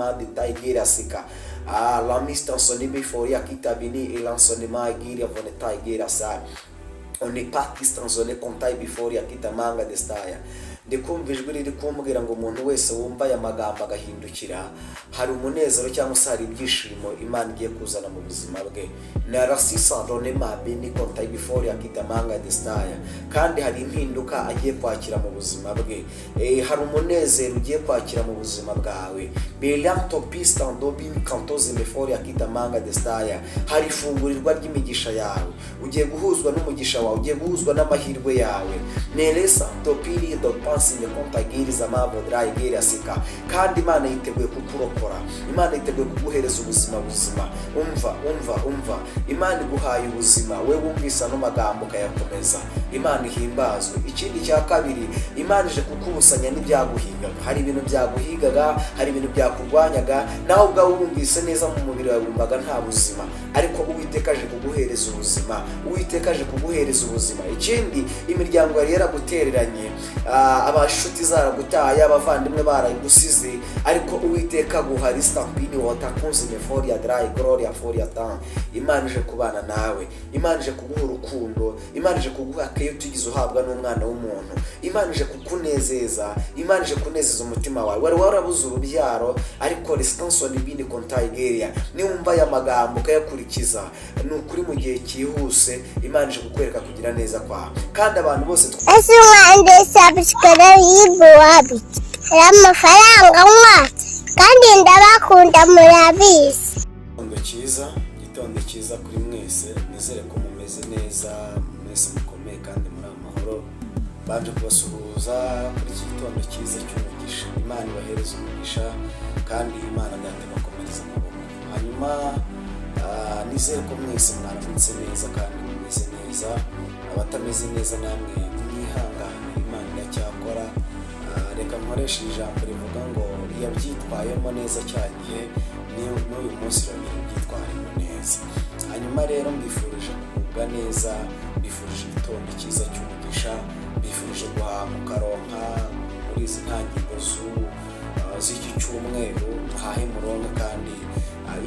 lancement de Taïgira Sika. La mise en son before ya kitabini et l'enseignement Igira von Taïgira Sa. On n'est pas kistanzone kontai before ya kitamanga de staya. Ndikumva ijwi riri kumbwira ngo umuntu wese wumva aya magambo agahindukira, hari umunezero cyangwa se hari ibyishimo Imana igiye kuzana mu buzima bwe. Narasisandone mabini kontai before ya kitamanga de staya. Kandi hari impinduka agiye kwakira mu buzima bwe. Hari umunezero ugiye kwakira mu buzima bwawe. Belanto pistando bin kantoze before ya kitamanga de staya. Hari ifungurirwa ry'imigisha yawe. Ugiye guhuzwa n'umugisha wawe, ugiye guhuzwa n'amahirwe yawe. Neresa topiri do pansine kontagiriza mabodra Igira Sika. Kandi Imana yiteguye kukurokora. Imana yiteguye kuguhereza ubuzima buzima. Umva. Imana iguhaye ubuzima, we wumvisa no magambo kayakomeza. Imana ihimbazwe. Ikindi cya kabiri, Imana ije kukubusanya n'ibyaguhigaga. Hari ibintu byaguhigaga, hari ibintu byakurwanyaga, nawe ubwawe wumvise neza mu mubiri wawe wumvaga nta buzima, ariko Uwiteka aje kuguhereza ubuzima. Uwiteka aje kuguhereza ubuzima. Ikindi, imiryango yari yaragutereranye, abashuti zaragutaye, abavandimwe barayigusize, ariko Uwiteka aguha stampini watakunze meforia dry gloria foria tan. Imana ije kubana nawe. Imana ije kuguha urukundo. Imana ije kuguha keyo tugize uhabwa n'umwana w'umuntu. Imana ije kukunezeza. Imana ije kunezeza umutima wawe. Wari warabuze urubyaro, ariko responsible bini kontaigeria niwumva ya magambo kayakurikiza, n'ukuri mu gihe cyihuse Imana ije kukwereka kugira neza kwawe. Kandi abantu bose ese mwande subscribe yibuwabi amafaranga mwatse kandi ndabakunda murabizi. Gitondo cyiza kuri mwese, nizere ko mumeze neza, mwese mukomeye kandi muri amahoro. Banje kubasuhuza kuri iki gitondo cyiza cy'umugisha. Imana ibahereza umugisha kandi Imana ndabakomereza amaboko. Hanyuma nizere ko mwese mwaramutse neza kandi mumeze neza. Abatameze neza namwe mwihangane, Imana iracyakora. Reka nkoresha ijambo rivuga ngo yabyitwayemo neza cyagiye n'uyu munsi byitwaremo neza. Hanyuma rero mbifurije kugubwa neza, mbifurije igitondo cyiza cy'umugisha, mbifurije guhamuka ronka muri izi ntangiriro z'iki cyumweru, hahe muronke kandi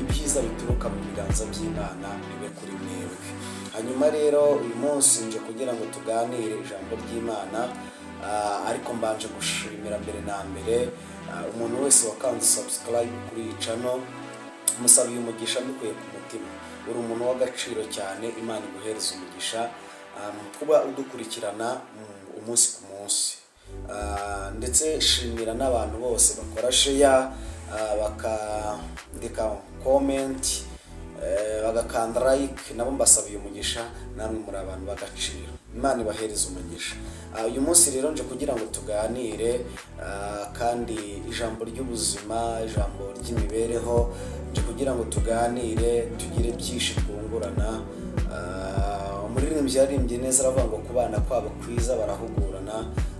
ibyiza bituruka mu biganza by'Imana bibe kuri mwebwe. Hanyuma rero uyu munsi nje kugira ngo tuganire ijambo ry'Imana, ariko mbanje gushimira mbere na mbere umuntu wese wakanze subscribe kuri iyi channel. Musabiye umugisha mbikuye ku mutima. Uri umuntu w'agaciro cyane, Imana iguhereza umugisha kuba udukurikirana umunsi ku munsi. Ndetse shimira n'abantu bose bakora share, bakandika comment, bagakanda like, nabo mbasabiye umugisha, namwe muri abantu b'agaciro. Imana ibahereza umugisha. Uyu munsi rero nje kugira ngo tuganire kandi ijambo ry'ubuzima, ijambo ry'imibereho, nje kugira ngo tuganire, tugire byinshi twungurana. Umuririmbyi yaririmbye neza aravuga ngo kubana kwabo kwiza barahugurana,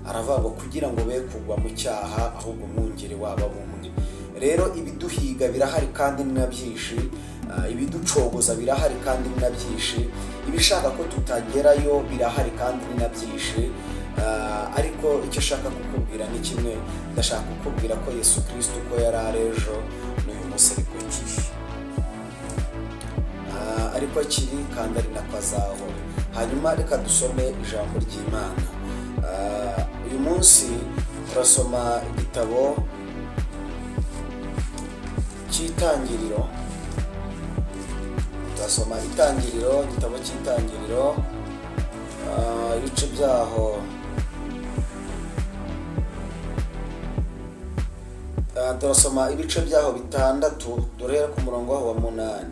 aravuga ngo kugira ngo be kugwa mu cyaha ahubwo umwungeri waba bumwe. Rero ibiduhiga birahari kandi ni na byinshi, ibiducogoza birahari kandi ni na byinshi, ibishaka ko tutagerayo birahari kandi ni na byinshi. Ariko icyo shaka kukubwira ni kimwe, ndashaka kukubwira ko Yesu Kristo ko yari arejo n'uyu munsi ariko kiri, ariko kiri kandi ari nako azahora. Hanyuma reka dusome ijambo ry'Imana. Uyu munsi turasoma igitabo cy'Itangiriro. Turasoma Itangiriro, igitabo cy'Itangiriro, ibice byaho turasoma ibice byaho bitandatu, duhera ku murongo wa 8.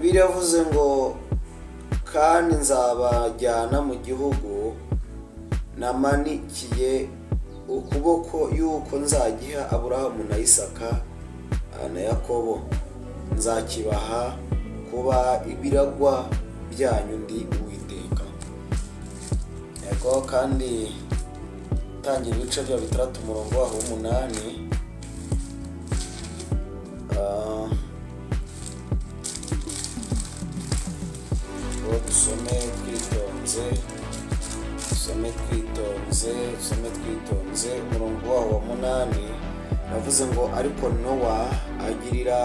Biravuze ngo kandi nzabajyana mu gihugu namanikiye ukuboko yuko nzagiha Aburahamu na Isaka na Yakobo, nzakibaha kuba ibiragwa byanyu ndi Uwiteka. Yego, kandi tangira ibice bya 6 umurongo wa 8. Dusome twitonze umurongo wa 8. navuze ngo ariko Nowa agirira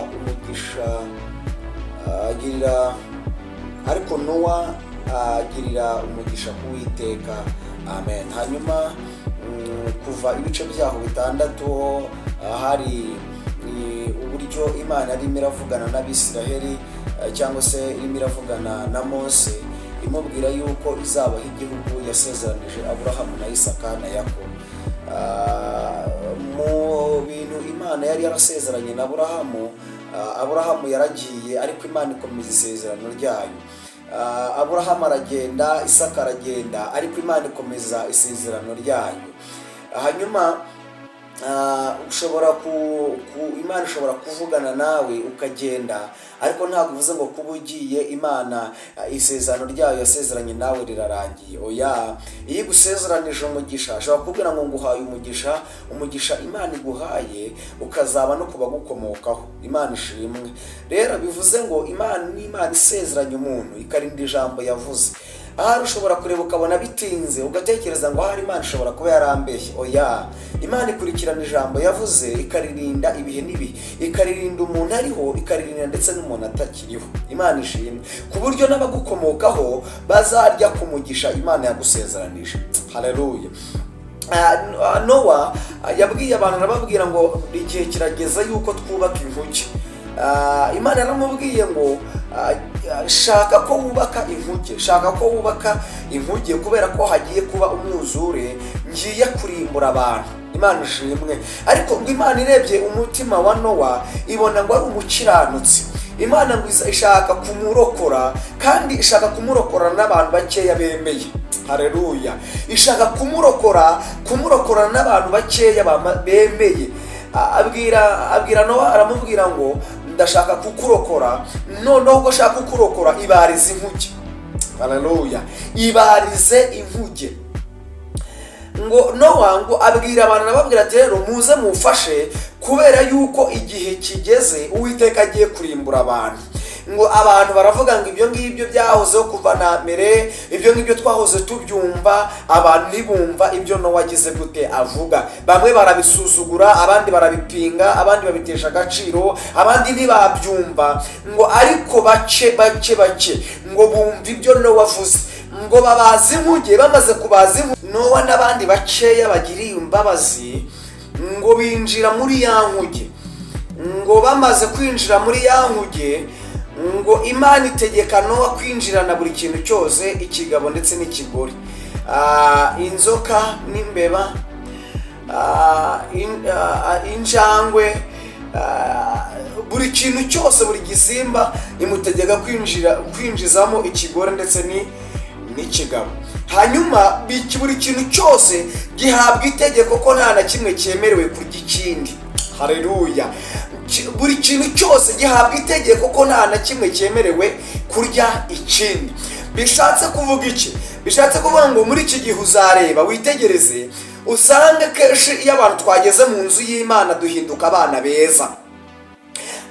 umugisha k'Uwiteka. Amen. Hanyuma kuva ibice byaho 6 hari uburyo Imana arimo iravugana n'Abisiraheli cyangwa se irimo iravugana na Mose imubwira yuko izabaha igihugu yasezeranije Aburahamu na Isaka na Yakobo. Mu bintu Imana yari yarasezeranye na Aburahamu yaragiye, ariko Imana ikomeza isezerano ryayo. Aburahamu aragenda, Isaka aragenda, ariko Imana ikomeza isezerano ryayo. Hanyuma Imana ishobora kuvugana nawe ukagenda, ariko ntabwo uvuze ngo kuba ugiye Imana isezerano ryayo yasezeranye nawe rirarangiye. Oya, iyo igusezeranije umugisha ashobora kubwira ngo nguhaye umugisha Imana iguhaye ukazaba no kuba gukomokaho. Imana ishimwe. Rero bivuze ngo Imana isezeranye umuntu ikarinda ijambo yavuze. Ahari ushobora kureba ukabona bitinze ugatekereza ngo ahari Imana ishobora kuba yarambeshye. Oya, Imana ikurikirana ijambo yavuze ikaririnda ibihe n'ibihe, ikaririnda umuntu ariho, ikaririnda ndetse n'umuntu atakiriho. Imana ishimwe, ku buryo n'abagukomokaho bazarya ku mugisha Imana yagusezeranije. Haleluya. Nowa yabwiye abantu, arababwira ngo igihe kirageza yuko twubaka inkuge. Imana yaramubwiye ngo shaka ko wubaka inkuge kubera ko hagiye kuba umwuzure, ngiye kurimbura abantu. Imana ishimwe. Ariko ngo Imana irebye umutima wa Nowa ibona ngo ari umukiranutsi. Imana ngo ishaka kumurokora, kandi ishaka kumurokora n'abantu bakeya bemeye. Haleluya. Ishaka kumurokora n'abantu bakeya bemeye. Abwira Nowa, aramubwira ngo ndashaka kukurokora, noneho ubwo ashaka kukurokora ibarize inkuge. Haleluya. Ibarize inkuge. Ngo Nowa ngo abwira abantu, arababwira ati rero muze mufashe, kubera yuko igihe kigeze Uwiteka agiye kurimbura abantu. Ngo abantu baravuga ngo ibyo ngibyo byahozeho kuva na mbere, ibyo ngibyo twahoze tubyumva, abantu ntibumva ibyo Nowa agize gute avuga. Bamwe barabisuzugura, abandi barabipinga, abandi babitesha agaciro, abandi ntibabyumva. Ngo ariko bake ngo bumva ibyo Nowa avuze, ngo babaze inkuge. Bamaze kubaza inkuge, Nowa n'abandi bakeya bagiriye imbabazi, ngo binjira muri ya nkuge. Ngo bamaze kwinjira muri ya nkuge, ngo Imana itegeka Nowa kwinjirana buri kintu cyose, ikigabo ndetse n'ikigore, inzoka n'imbeba, injangwe, buri kintu cyose, buri gisimba imutegeka kwinjizamo ikigore ndetse n'ikigabo. Hanyuma buri kintu cyose gihabwa itegeko ko nta na kimwe cyemerewe kurya ikindi. Haleluya. Buri kintu cyose gihabwa itegeko ko nta na kimwe cyemerewe kurya ikindi. Bishatse kuvuga iki? Bishatse kuvuga ngo muri iki gihe uzareba witegereze, usange kenshi iyo abantu twageze mu nzu y'Imana duhinduka abana beza.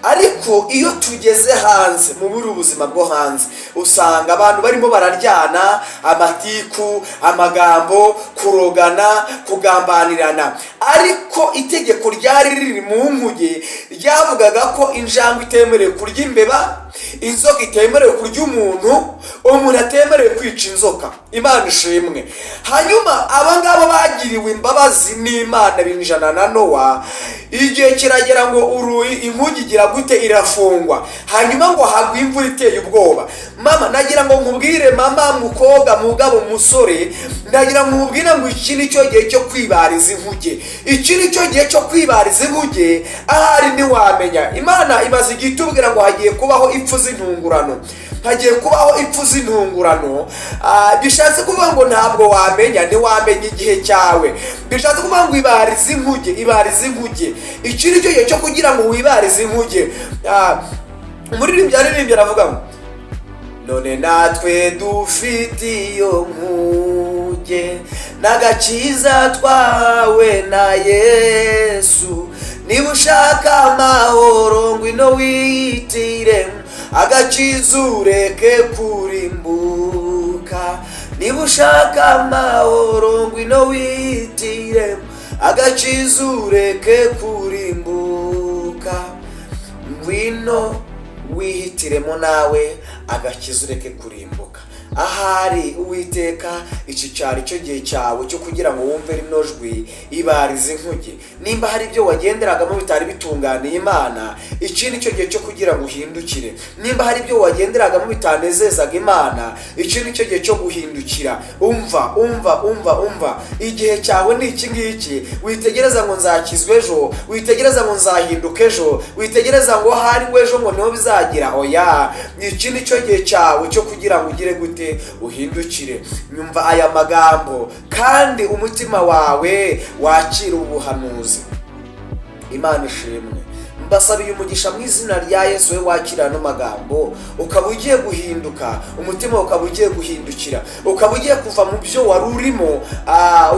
Ariko iyo tugeze hanze mu buri ubuzima bwo hanze, usanga abantu barimo bararyana, amatiku, amagambo, kurogana, kugambanirana. Ariko itegeko ryari riri mu nkuge ryavugaga ko injangwe itemerewe kurya imbeba, inzoka itemerewe kurya umuntu atemerewe kwica inzoka. Imana ishimwe. Hanyuma abangabo bagiriwe imbabazi n'Imana binjana na Nowa. Igihe kiragera ngo inkuge igira gute, irafungwa. Hanyuma ngo hagwa imvura iteye ubwoba. Mama, nagira ngo nkubwire, mama, mukobwa, mugabo, musore, nagira ngo nkubwire ngo iki ni cyo gihe cyo kwibariza inkuge. Iki ni cyo gihe cyo kwibariza inkuge. Ahari ntiwamenya. Imana imaze igihe itubwira ngo hagiye kubaho impfu z'intungurano. Hagiye kubaho impfu z'intungurano. Bishatse kuvuga ngo ntabwo wamenya, ntiwamenya igihe cyawe. Bishatse kuvuga ngo ibarize inkuge. Iki ni cyo gihe cyo kugira ngo wibarize inkuge. Umuririmbyi aririmbye aravuga ngo none natwe dufite iyo nkuge, n'agakiza twawe na Yesu. Niba ushaka amahoro ngwino witire, agakiza ureke kurimbuka. Niba ushaka amahoro ngwino witire, agakiza ureke kurimbuka, ngwino wihitiremo nawe agakiza ureke kurimbuka. Ahari Uwiteka iki cyari cyo gihe cyawe cyo kugira ngo wumve rino jwi ibarize inkuge. Nimba hari ibyo wagenderagamo bitari bitunganiye Imana, iki ni cyo gihe cyo kugira ngo uhindukire. Nimba hari ibyo wagenderagamo bitanezezaga Imana, iki ni cyo gihe cyo guhindukira. Umva igihe cyawe ni iki ngiki. Witegereza ngo nzakizwe ejo, witegereza ngo nzahinduka ejo, witegereza ngo hari ejo ngo niho bizagira. Oya, iki ni cyo gihe cyawe cyo kugira ngo ugire gute uhindukire. Nyumva aya magambo kandi umutima wawe wakira ubuhanuzi. Imana ishimwe. Mbasabiye umugisha mu izina rya Yesu. We wakira no magambo ukaba ugiye guhinduka, umutima ukaba ugiye guhindukira, ukaba ugiye kuva mu byo wari urimo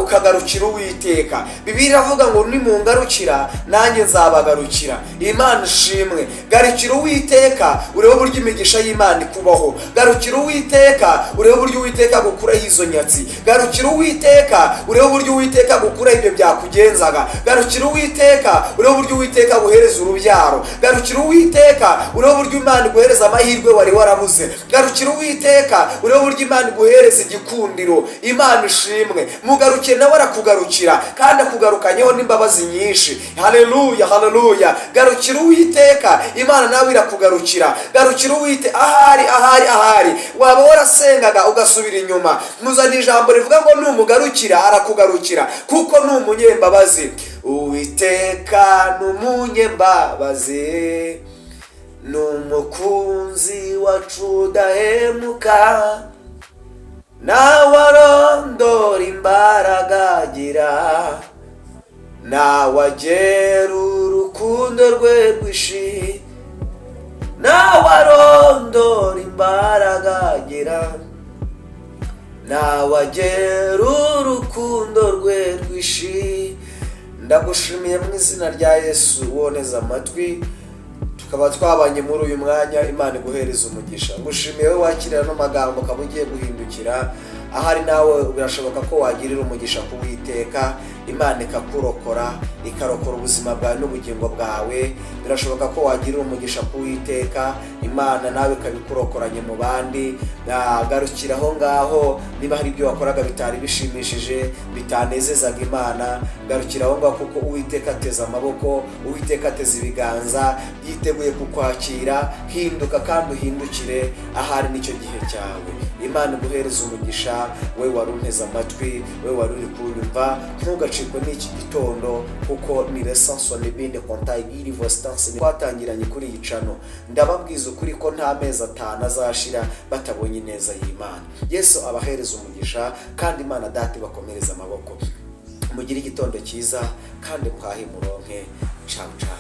ukagarukira Uwiteka. Bibiliya iravuga ngo nimungarukira nanjye nzabagarukira. Imana ishimwe. Garukira Uwiteka urebe uburyo imigisha y'Imana ikubaho. Garukira Uwiteka urebe uburyo Uwiteka gukuraho izo nyatsi. Garukira Uwiteka urebe uburyo Uwiteka gukuraho ibyo byakugenzaga. Garukira Uwiteka urebe uburyo Uwiteka guhereza urubyaro. Garukira Uwiteka urebe uburyo Imana iguhereza amahirwe wari warabuze. Garukira Uwiteka urebe uburyo Imana iguhereza igikundiro. Imana ishimwe. Mugarukire nawe arakugarukira kandi akugarukanyeho n'imbabazi nyinshi. Haleluya, haleluya. Garukira Uwiteka, Imana nawe irakugarukira. Garukira Uwiteka. Ahari waba warasengaga ugasubira inyuma, muzana ijambo rivuga ngo numugarukira arakugarukira kuko ni umunyembabazi. Uwiteka ni umunyembabazi, ni umukunzi wacu udahemuka, nawe arondora imbaraga agira, nawe agera urukundo rwe rwinshi, nawe arondora imbaraga agira, nawe agera urukundo rwe rwinshi. Ndagushimiye mu izina rya Yesu. Woneza amatwi tukaba twabanye muri uyu mwanya. Imana iguhereza umugisha. Ngushimiye we wakirira no magambo ukaba ugiye guhindukira. Ahari nawe birashoboka ko wagirira umugisha ku Uwiteka, Imana ikakurokora, ikarokora ubuzima bwawe n'ubugingo bwawe. Birashoboka ko wagirira umugisha ku Uwiteka, Imana nawe ikabikurokoranye mu bandi. Garukira aho ngaho. Niba hari ibyo wakoraga bitari bishimishije, bitanezezaga Imana, garukira aho ngaho kuko Uwiteka ateze amaboko, Uwiteka ateze ibiganza, yiteguye kukwakira. Hinduka kandi uhindukire. Ahari nicyo gihe cyawe. Imana iguhereza umugisha. We wari unteze amatwi, we wari uri kunyumva, ntugacikwe n'iki gitondo kuko ni resanso n'ibindi kontayi vostance twatangiranye kuri iyi cano. Ndababwiza ukuri ko nta mezi 5 azashira batabonye neza y'Imana. Yesu abahereza umugisha kandi Imana data bakomereza amaboko. Mugire igitondo cyiza kandi muhahe muronke. Ciao ciao.